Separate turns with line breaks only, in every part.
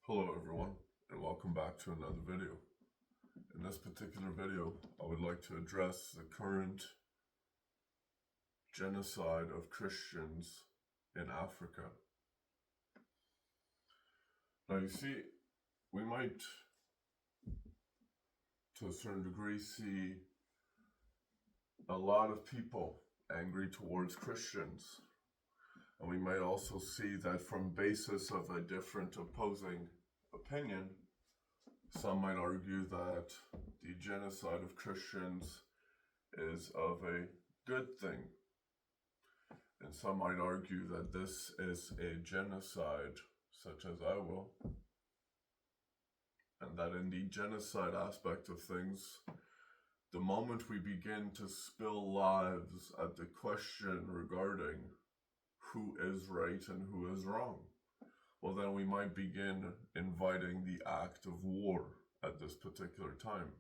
Hello everyone, and welcome back to another video. In this particular video, I would like to address the current genocide of Christians in Africa. Now you see, we might, to a certain degree, see a lot of people angry towards Christians. And we might also see that from basis of a different opposing opinion, some might argue that the genocide of Christians is of a good thing. And some might argue that this is a genocide, such as I will. And that in the genocide aspect of things, the moment we begin to spill lives at the question regarding who is right and who is wrong, well then we might begin inviting the act of war at this particular time,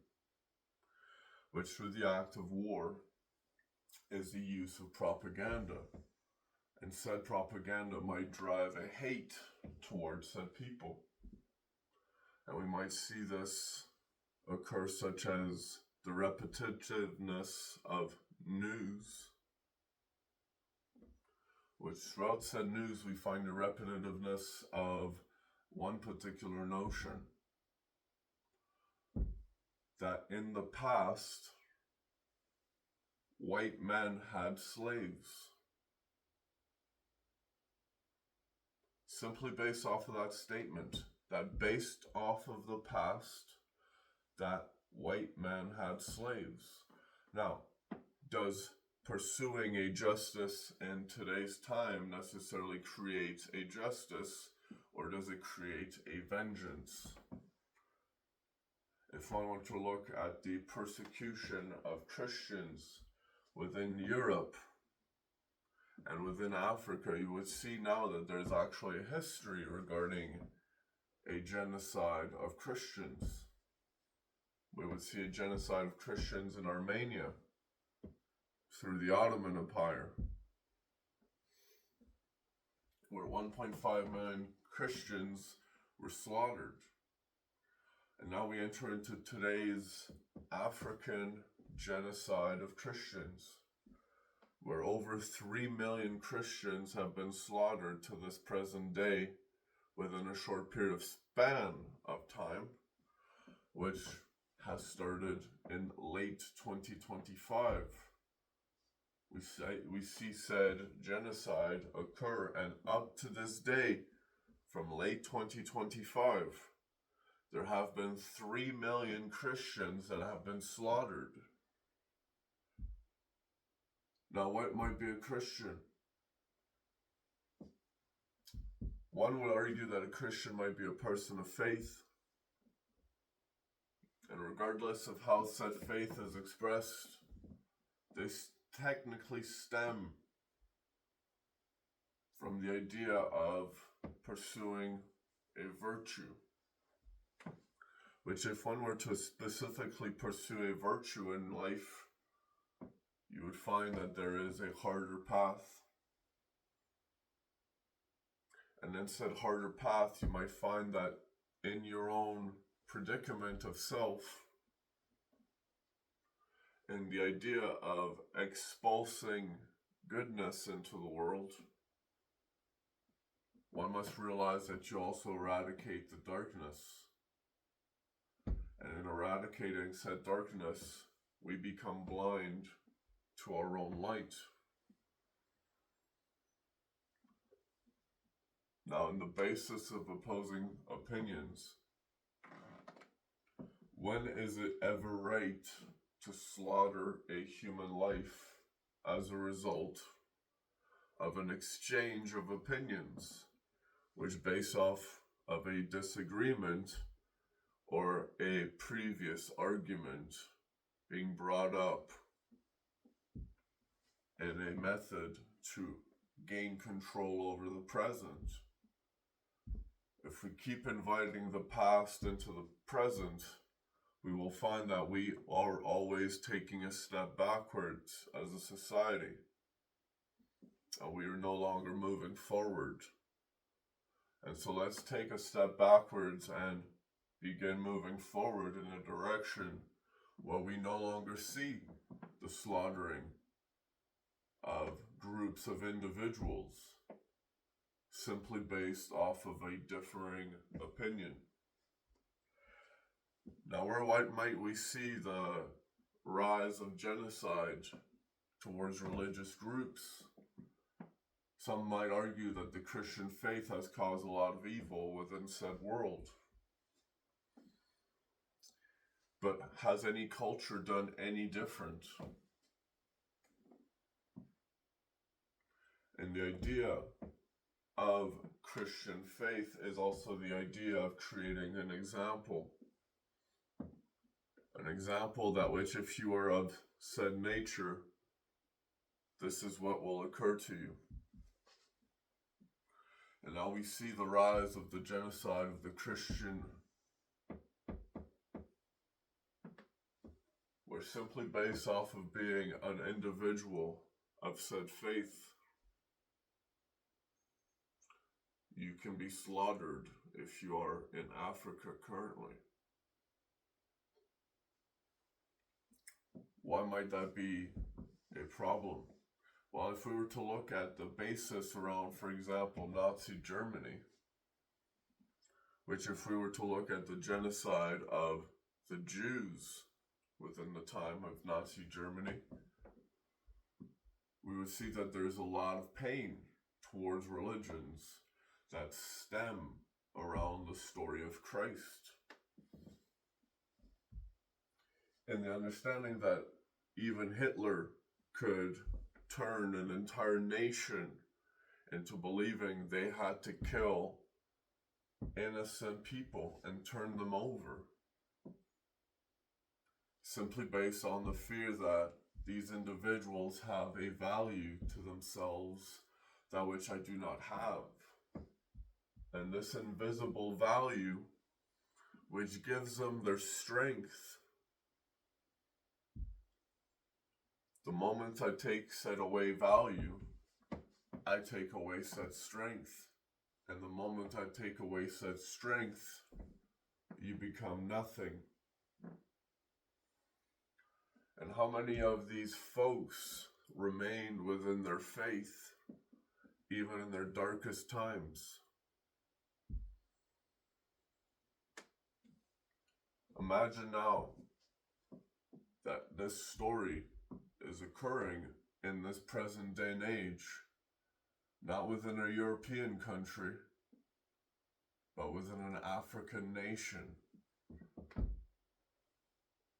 which through the act of war is the use of propaganda, and said propaganda might drive a hate towards said people. And we might see this occur such as the repetitiveness of news, which throughout said news we find the repetitiveness of one particular notion, that in the past, white men had slaves. Simply based off of that statement, that based off of the past, that white men had slaves. Now, does pursuing a justice in today's time necessarily create a justice, or does it create a vengeance? If one were to look at the persecution of Christians within Europe and within Africa, you would see now that there's actually a history regarding a genocide of Christians. We would see a genocide of Christians in Armenia through the Ottoman Empire, where 1.5 million Christians were slaughtered. And now we enter into today's African genocide of Christians, where over 3 million Christians have been slaughtered to this present day within a short period of span of time, which has started in late 2025. We see said genocide occur, and up to this day, from late 2025, there have been 3 million Christians that have been slaughtered. Now, what might be a Christian? One would argue that a Christian might be a person of faith, and regardless of how said faith is expressed, they technically stem from the idea of pursuing a virtue, which if one were to specifically pursue a virtue in life, you would find that there is a harder path. And in said harder path, you might find that in your own predicament of self, and the idea of expulsing goodness into the world, one must realize that you also eradicate the darkness. And in eradicating said darkness, we become blind to our own light. Now, in the basis of opposing opinions, when is it ever right to slaughter a human life as a result of an exchange of opinions, which base off of a disagreement or a previous argument being brought up in a method to gain control over the present? If we keep inviting the past into the present, we will find that we are always taking a step backwards as a society, and we are no longer moving forward. And so let's take a step backwards and begin moving forward in a direction where we no longer see the slaughtering of groups of individuals simply based off of a differing opinion. Now, where might we see the rise of genocide towards religious groups? Some might argue that the Christian faith has caused a lot of evil within said world. But has any culture done any different? And the idea of Christian faith is also the idea of creating an example. An example that which, if you are of said nature, this is what will occur to you. And now we see the rise of the genocide of the Christian, where simply based off of being an individual of said faith, you can be slaughtered if you are in Africa currently. Why might that be a problem? Well, if we were to look at the basis around, for example, Nazi Germany, which if we were to look at the genocide of the Jews within the time of Nazi Germany, we would see that there's a lot of pain towards religions that stem around the story of Christ. And the understanding that even Hitler could turn an entire nation into believing they had to kill innocent people and turn them over, simply based on the fear that these individuals have a value to themselves that which I do not have. And this invisible value, which gives them their strength, the moment I take said away value, I take away said strength. And the moment I take away said strength, you become nothing. And how many of these folks remained within their faith, even in their darkest times? Imagine now that this story is occurring in this present day and age, not within a European country, but within an African nation,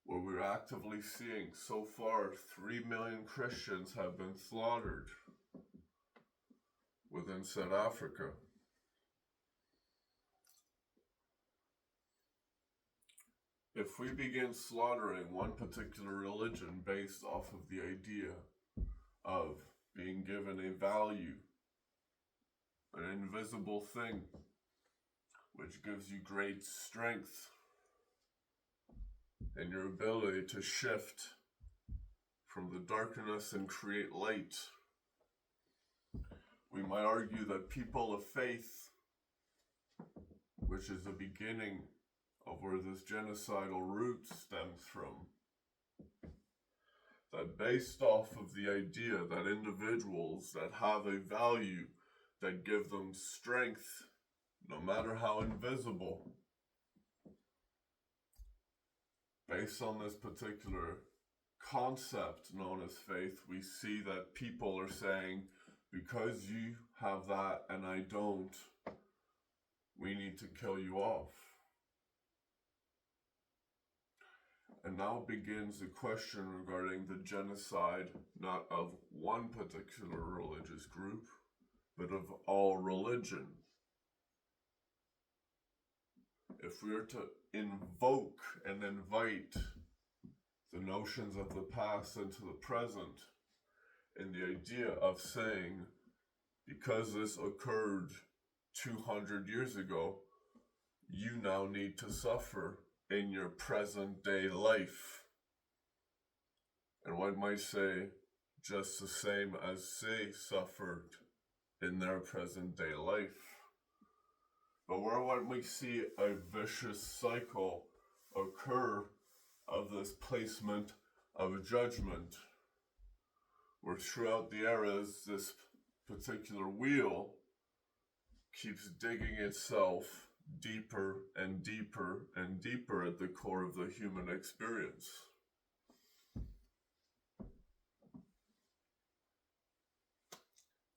where we're actively seeing so far 3 million Christians have been slaughtered within said Africa. If we begin slaughtering one particular religion based off of the idea of being given a value, an invisible thing, which gives you great strength and your ability to shift from the darkness and create light, we might argue that people of faith, which is the beginning of where this genocidal root stems from, that based off of the idea that individuals that have a value that give them strength, no matter how invisible, based on this particular concept known as faith, we see that people are saying, because you have that and I don't, we need to kill you off. And now begins the question regarding the genocide, not of one particular religious group, but of all religion. If we are to invoke and invite the notions of the past into the present, and the idea of saying, because this occurred 200 years ago, you now need to suffer in your present day life. And one might say, just the same as they suffered in their present day life. But when we see a vicious cycle occur of this placement of judgment, where throughout the eras this particular wheel keeps digging itself deeper and deeper and deeper at the core of the human experience.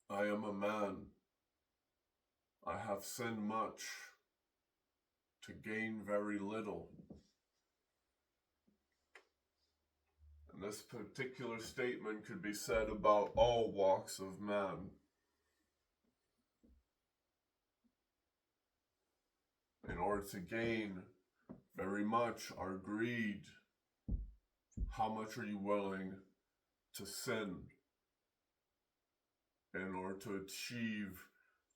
I am a man. I have sinned much to gain very little. And this particular statement could be said about all walks of man. In order to gain very much, our greed, how much are you willing to sin in order to achieve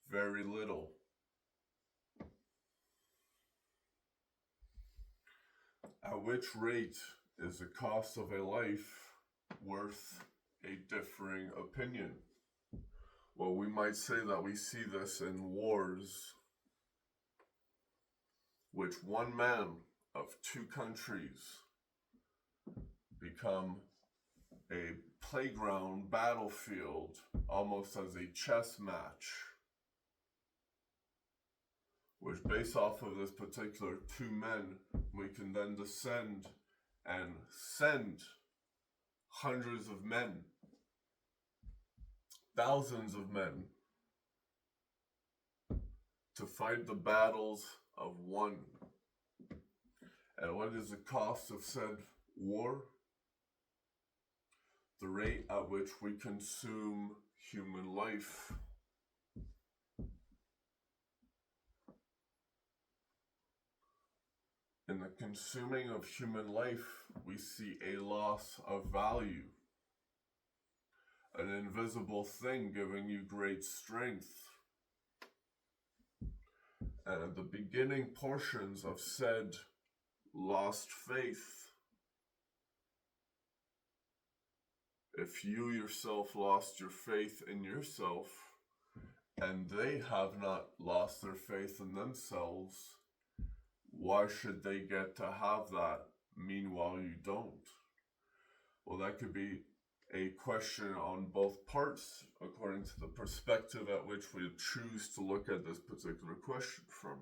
very little? At which rate is the cost of a life worth a differing opinion? Well, we might say that we see this in wars, which one man of two countries become a playground battlefield, almost as a chess match, which based off of this particular two men, we can then descend and send hundreds of men, thousands of men, to fight the battles of one. And what is the cost of said war? The rate at which we consume human life. In the consuming of human life, we see a loss of value, an invisible thing giving you great strength. And at the beginning portions of said lost faith, if you yourself lost your faith in yourself, and they have not lost their faith in themselves, why should they get to have that, meanwhile you don't? Well, that could be a question on both parts, according to the perspective at which we choose to look at this particular question from.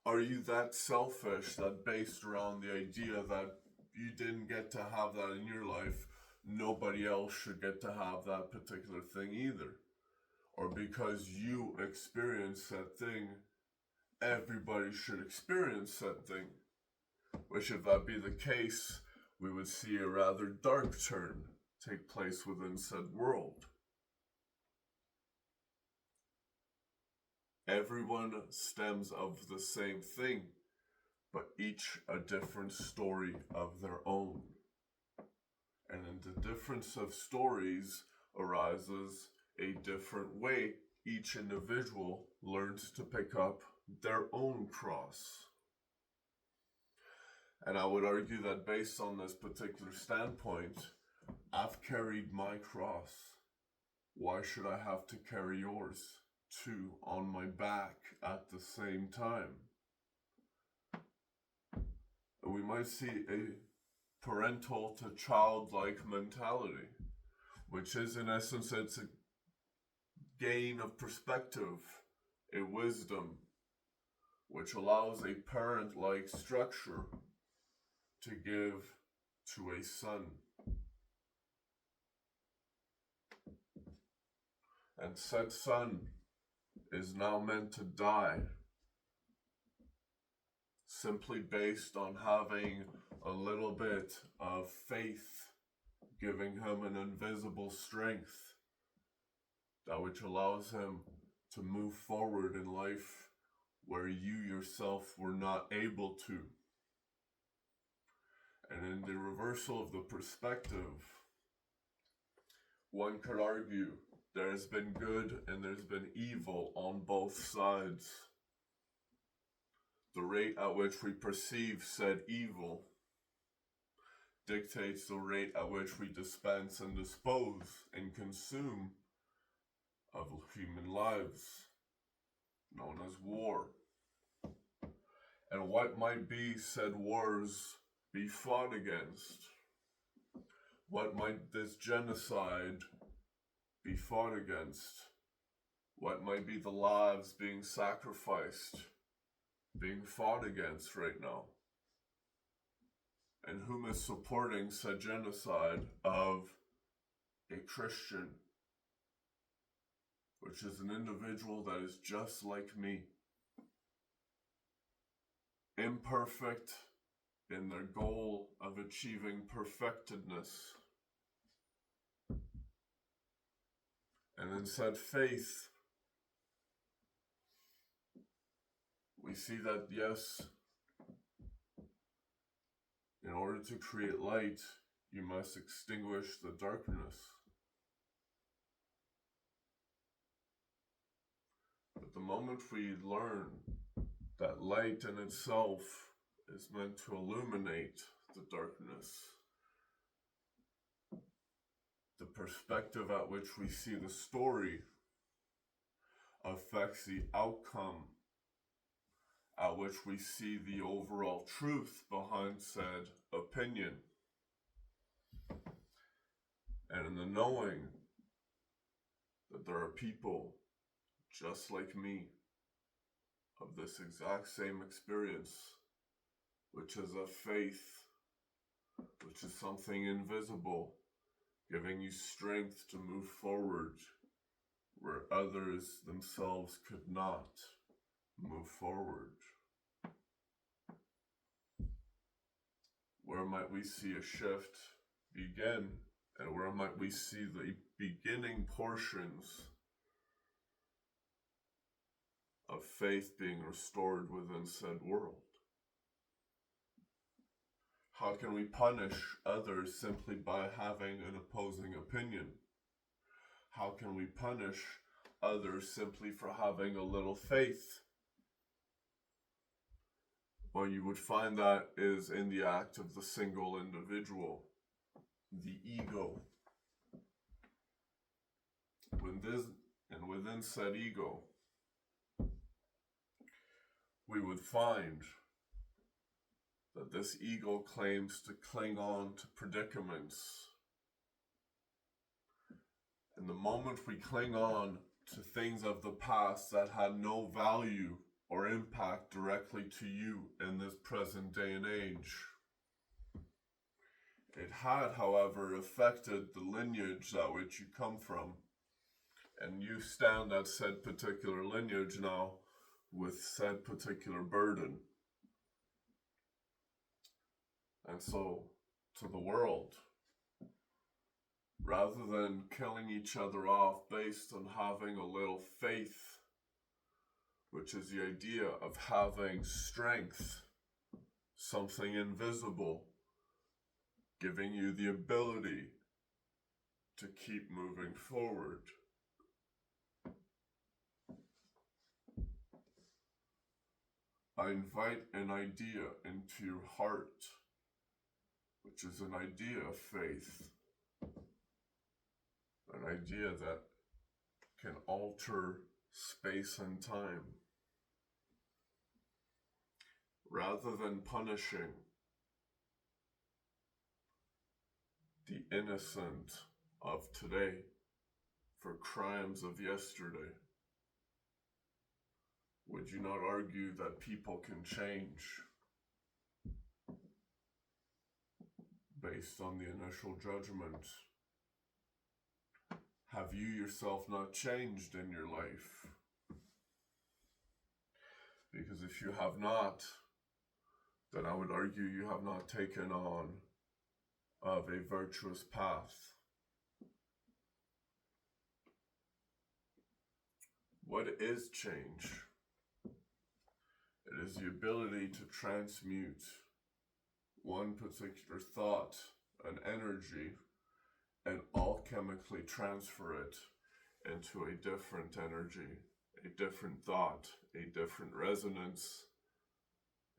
Are you that selfish that based around the idea that you didn't get to have that in your life, nobody else should get to have that particular thing either? Or because you experience that thing, everybody should experience that thing? Which, if that be the case, we would see a rather dark turn take place within said world. Everyone stems of the same thing, but each a different story of their own. And in the difference of stories arises a different way each individual learns to pick up their own cross. And I would argue that based on this particular standpoint, I've carried my cross. Why should I have to carry yours too on my back at the same time? And we might see a parental to childlike mentality, which is in essence, it's a gain of perspective, a wisdom, which allows a parent-like structure to give to a son. And said son is now meant to die simply based on having a little bit of faith, giving him an invisible strength, that which allows him to move forward in life where you yourself were not able to. And in the reversal of the perspective, one could argue there has been good and there's been evil on both sides. The rate at which we perceive said evil dictates the rate at which we dispense and dispose and consume of human lives. known as war. And what might be said wars be fought against? What might this genocide be fought against? What might be the lives being sacrificed, being fought against right now? And whom is supporting said genocide of a Christian, which is an individual that is just like me, imperfect in their goal of achieving perfectedness. And in said faith, we see that, yes, in order to create light, you must extinguish the darkness. But the moment we learn that light in itself is meant to illuminate the darkness, the perspective at which we see the story affects the outcome at which we see the overall truth behind said opinion. And in the knowing that there are people just like me of this exact same experience, which is of faith, which is something invisible, giving you strength to move forward where others themselves could not move forward. Where might we see a shift begin, and where might we see the beginning portions of faith being restored within said world? How can we punish others simply by having an opposing opinion? How can we punish others simply for having a little faith? Well, you would find that is in the act of the single individual, the ego. Within said ego, we would find that this ego claims to cling on to predicaments. And the moment we cling on to things of the past that had no value or impact directly to you in this present day and age, it had, however, affected the lineage that which you come from. And you stand at said particular lineage now with said particular burden. And so, to the world, rather than killing each other off based on having a little faith, which is the idea of having strength, something invisible, giving you the ability to keep moving forward. I invite an idea into your heart, which is an idea of faith, an idea that can alter space and time. Rather than punishing the innocent of today for crimes of yesterday, would you not argue that people can change based on the initial judgment? Have you yourself not changed in your life? Because if you have not, then I would argue you have not taken on of a virtuous path. What is change? It is the ability to transmute one particular thought, an energy, and alchemically transfer it into a different energy, a different thought, a different resonance,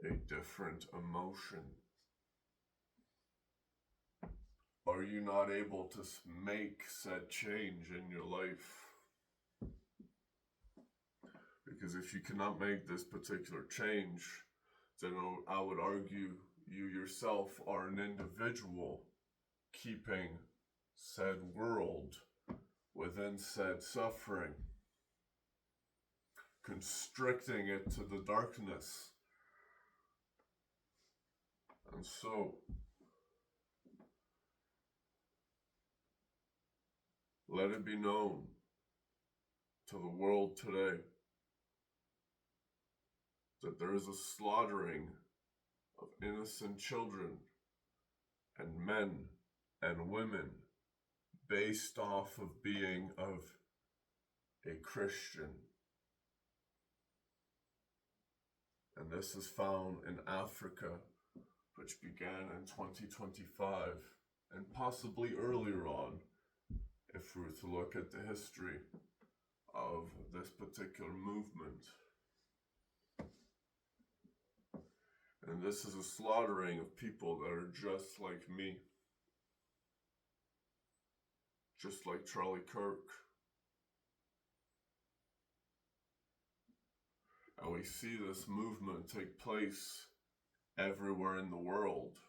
a different emotion. Are you not able to make said change in your life? Because if you cannot make this particular change, then I would argue you yourself are an individual keeping said world within said suffering, constricting it to the darkness. And so, let it be known to the world today that there is a slaughtering of innocent children and men and women based off of being of a Christian. And this is found in Africa, which began in 2025, and possibly earlier on, if we were to look at the history of this particular movement. And this is a slaughtering of people that are just like me, just like Charlie Kirk. And we see this movement take place everywhere in the world,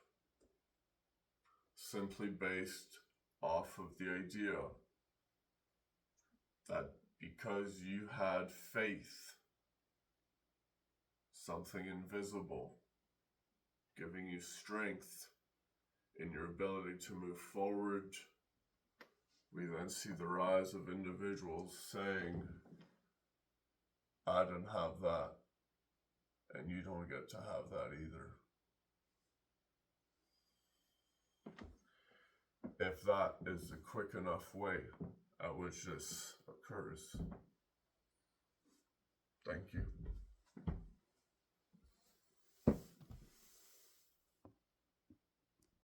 simply based off of the idea that because you had faith, something invisible, giving you strength in your ability to move forward, we then see the rise of individuals saying, I didn't have that, and you don't get to have that either. If that is the quick enough way at which this occurs. Thank you.